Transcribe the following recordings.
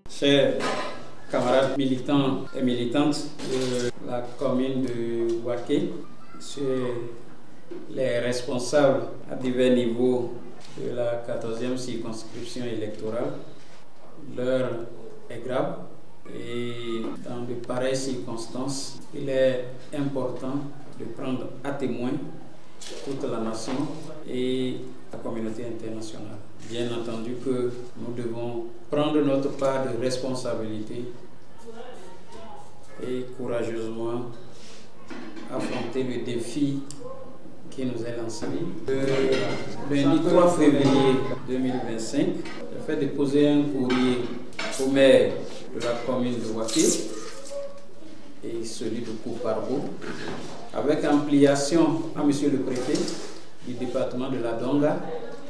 Chers camarades militants et militantes de la commune de Waké, sur les responsables à divers niveaux de la 14e circonscription électorale, l'heure est grave et dans de pareilles circonstances, il est important de prendre à témoin toute la nation et la communauté internationale. Bien entendu que nous devons prendre notre part de responsabilité et courageusement affronter le défi qui nous est lancé. Le lundi 3 février 2025, j'ai fait déposer un courrier au maire de la commune de Waké et celui de Kouparbo, avec ampliation à monsieur le préfet du département de la Donga,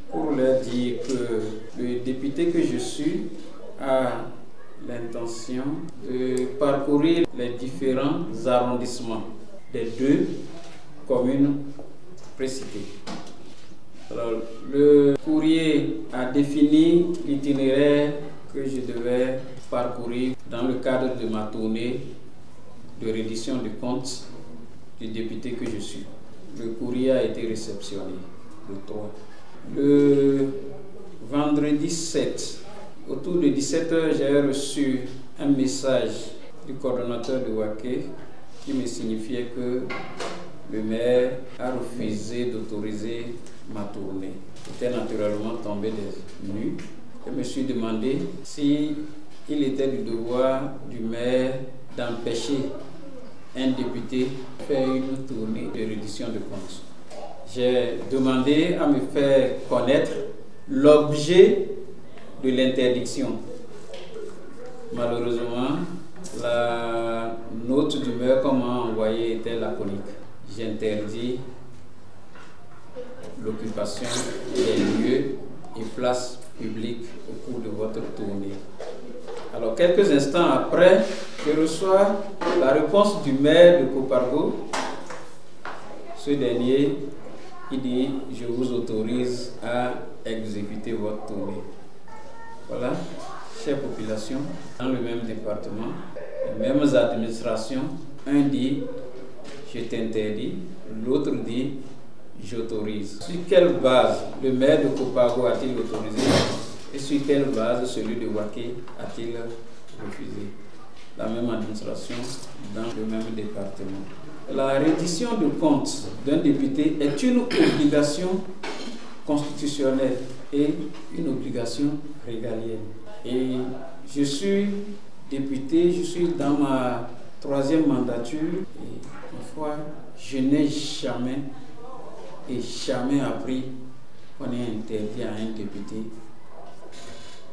pour leur dire que le député que je suis a l'intention de parcourir les différents arrondissements des 2 communes précitées. Alors, le courrier a défini l'itinéraire que je devais parcourir dans le cadre de ma tournée de reddition de comptes du député que je suis. Le courrier a été réceptionné le 3. Le vendredi 7, autour de 17 h, j'ai reçu un message du coordonnateur de Waké qui me signifiait que le maire a refusé d'autoriser ma tournée. J'étais naturellement tombé des nues. Je me suis demandé si il était du devoir du maire d'empêcher un député de faire une tournée de reddition de comptes. J'ai demandé à me faire connaître l'objet de l'interdiction. Malheureusement, la note du maire qu'on m'a envoyée était laconique. J'interdis l'occupation des lieux et places publiques au cours de votre tournée. Alors, quelques instants après, je reçois la réponse du maire de Kouparbo. Ce dernier, il dit: je vous autorise à exécuter votre tournée. Voilà, chère population, dans le même département, les mêmes administrations, un dit: je t'interdis, l'autre dit: j'autorise. Sur quelle base le maire de Kouparbo a-t-il autorisé et sur quelle base celui de Waké a-t-il refusé? La même administration dans le même département. La reddition de comptes d'un député est une obligation constitutionnelle et une obligation régalienne. Et je suis député, je suis dans ma 3e mandature et parfois je n'ai jamais appris qu'on est interdit à un député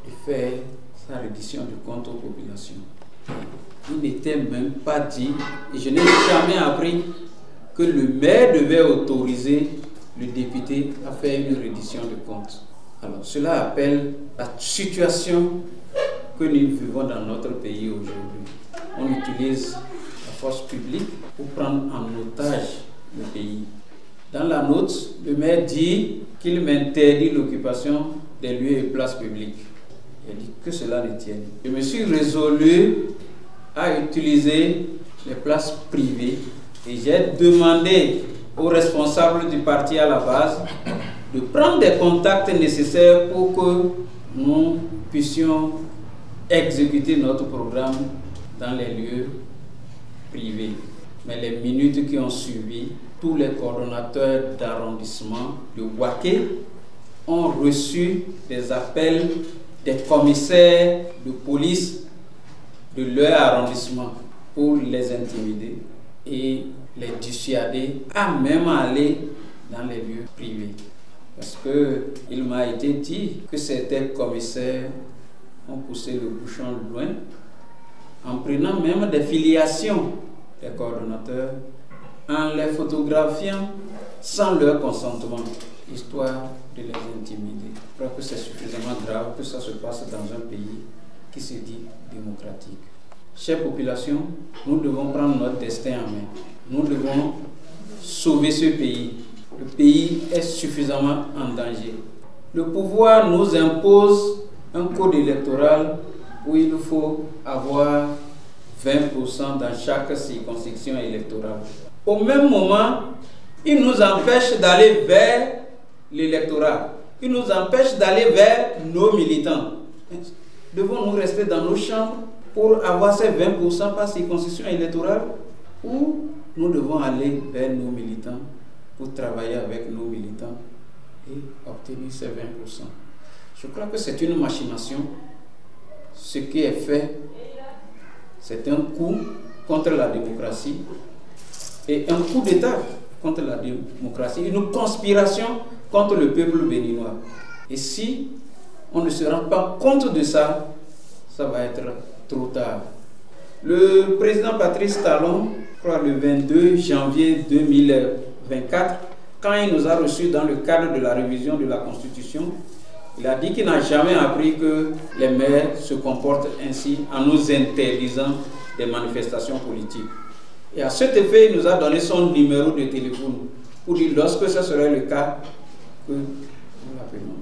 de faire sa reddition de comptes aux populations. Il n'était même pas dit, et je n'ai jamais appris que le maire devait autoriser le député à faire une reddition de comptes. Alors, cela appelle la situation que nous vivons dans notre pays aujourd'hui. On utilise la force publique pour prendre en otage le pays. Dans la note, le maire dit qu'il m'interdit l'occupation des lieux et places publiques. Il dit que cela ne tienne. Je me suis résolu à utiliser les places privées et j'ai demandé aux responsables du parti à la base de prendre des contacts nécessaires pour que nous puissions exécuter notre programme dans les lieux privés. Mais les minutes qui ont suivi, tous les coordonnateurs d'arrondissement de Waké ont reçu des appels des commissaires de police de leur arrondissement pour les intimider et les dissuader à même aller dans les lieux privés. Parce qu'il m'a été dit que certains commissaires ont poussé le bouchon loin en prenant même des filiations des coordonnateurs, en les photographiant sans leur consentement, histoire de les intimider. Je crois que c'est suffisamment grave que ça se passe dans un pays qui se dit démocratique. Chère population, nous devons prendre notre destin en main. Nous devons sauver ce pays. Le pays est suffisamment en danger. Le pouvoir nous impose un code électoral où il faut avoir 20% dans chaque circonscription électorale. Au même moment, il nous empêche d'aller vers l'électorat. Il nous empêche d'aller vers nos militants. Devons-nous rester dans nos chambres pour avoir ces 20% par circonscription électorale, ou nous devons aller vers nos militants pour travailler avec nos militants et obtenir ces 20%? Je crois que c'est une machination. Ce qui est fait, c'est un coup contre la démocratie et un coup d'État contre la démocratie, une conspiration contre le peuple béninois. Et si on ne se rend pas compte de ça, ça va être trop tard. Le président Patrice Talon, je crois le 22 janvier 2024, quand il nous a reçus dans le cadre de la révision de la Constitution, il a dit qu'il n'a jamais appris que les maires se comportent ainsi en nous interdisant des manifestations politiques. Et à cet effet, il nous a donné son numéro de téléphone pour dire lorsque ce serait le cas, que nous l'appelons.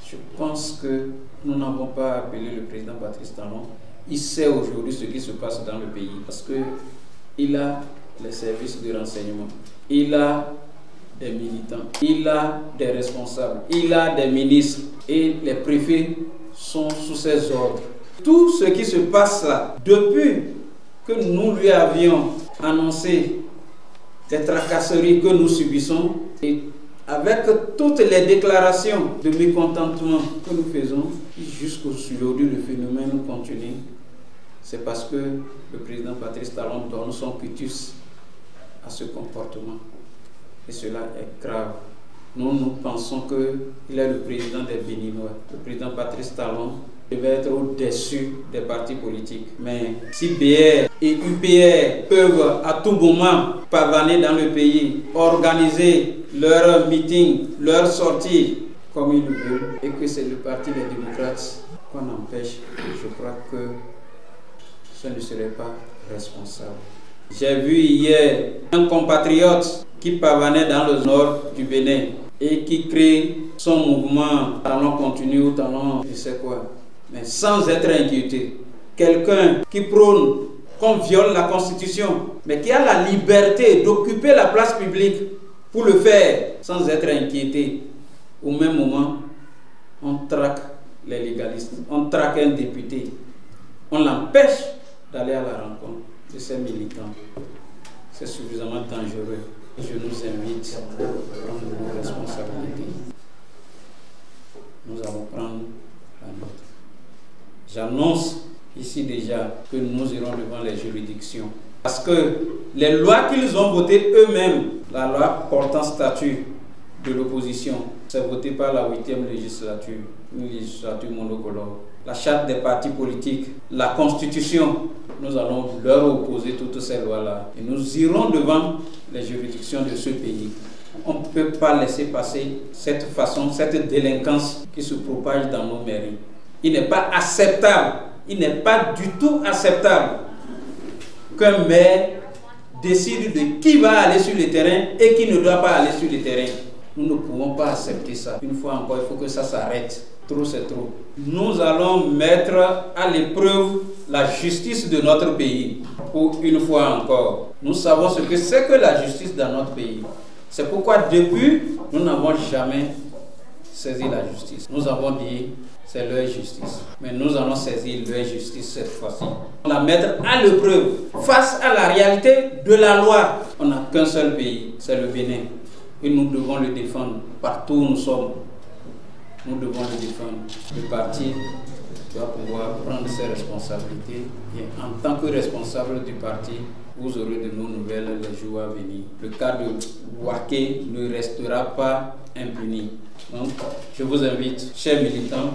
Je pense que nous n'avons pas appelé le président Patrice Talon. Il sait aujourd'hui ce qui se passe dans le pays parce qu'il a les services de renseignement, il a des militants, il a des responsables, il a des ministres et les préfets sont sous ses ordres. Tout ce qui se passe là, depuis que nous lui avions annoncé des tracasseries que nous subissons et avec toutes les déclarations de mécontentement que nous faisons, jusqu'aujourd'hui le phénomène continue, c'est parce que le président Patrice Talon donne son quitus à ce comportement. Et cela est grave. Nous pensons qu'il est le président des Béninois. Le président Patrice Talon devait être au-dessus des partis politiques. Mais si BR et UPR peuvent à tout moment pavaner dans le pays, organiser leurs meetings, leurs sorties comme ils le veulent, et que c'est le parti des démocrates qu'on empêche, je crois que ce ne serait pas responsable. J'ai vu hier un compatriote qui pavanait dans le nord du Bénin et qui crée son mouvement talon continu ou talon je sais quoi, mais sans être inquiété. Quelqu'un qui prône qu'on viole la Constitution, mais qui a la liberté d'occuper la place publique pour le faire sans être inquiété. Au même moment, on traque les légalistes, on traque un député, on l'empêche d'aller à la rencontre de ces militants. C'est suffisamment dangereux. Je nous invite à prendre nos responsabilités. Nous allons prendre la nôtre. J'annonce ici déjà que nous irons devant les juridictions. Parce que les lois qu'ils ont votées eux-mêmes, la loi portant statut de l'opposition, c'est voté par la 8e législature, une législature monocolore. La charte des partis politiques, la constitution, nous allons leur opposer toutes ces lois-là. Et nous irons devant les juridictions de ce pays. On ne peut pas laisser passer cette façon, cette délinquance qui se propage dans nos mairies. Il n'est pas acceptable, il n'est pas du tout acceptable qu'un maire décide de qui va aller sur le terrain et qui ne doit pas aller sur le terrain. Nous ne pouvons pas accepter ça. Une fois encore, il faut que ça s'arrête. Trop, c'est trop. Nous allons mettre à l'épreuve la justice de notre pays. Pour une fois encore, nous savons ce que c'est que la justice dans notre pays. C'est pourquoi depuis, nous n'avons jamais saisi la justice. Nous avons dit, c'est leur justice. Mais nous allons saisir leur justice cette fois-ci. On la mettre à l'épreuve face à la réalité de la loi. On n'a qu'un seul pays, c'est le Bénin. Et nous devons le défendre partout où nous sommes. Nous devons le défendre. Le parti doit pouvoir prendre ses responsabilités. Et en tant que responsable du parti, vous aurez de nos nouvelles les jours à venir. Le cas de Waké ne restera pas impuni. Donc, je vous invite, chers militants,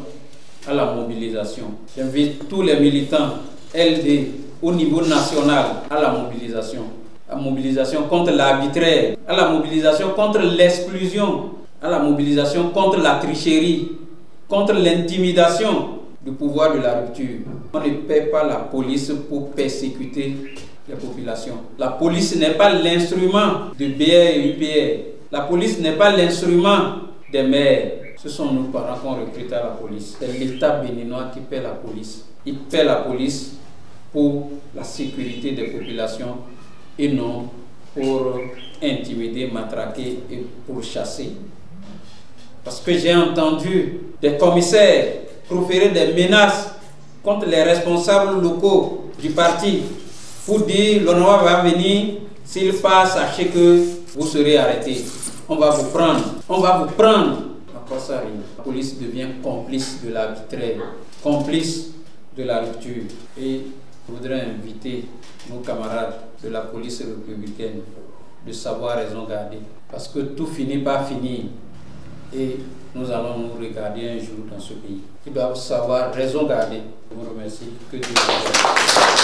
à la mobilisation. J'invite tous les militants LD au niveau national à la mobilisation. À la mobilisation contre l'arbitraire, à la mobilisation contre l'exclusion, à la mobilisation contre la tricherie, contre l'intimidation du pouvoir de la rupture. On ne paie pas la police pour persécuter les populations. La police n'est pas l'instrument de BR et UPR. La police n'est pas l'instrument des maires. Ce sont nos parents qu'on recrute à la police. C'est l'État béninois qui paie la police. Il paie la police pour la sécurité des populations et non pour intimider, matraquer et pour chasser. Parce que j'ai entendu des commissaires proférer des menaces contre les responsables locaux du parti pour dire l'honorable va venir, s'il passe, sachez que vous serez arrêtés. On va vous prendre. On va vous prendre. À quoi ça arrive? La police devient complice de l'arbitraire, complice de la rupture. Et je voudrais inviter nos camarades de la police républicaine de savoir raison garder. Parce que tout finit par finir. Et nous allons nous regarder un jour dans ce pays. Ils doivent savoir raison garder. Je vous remercie. Que Dieu vous bénisse.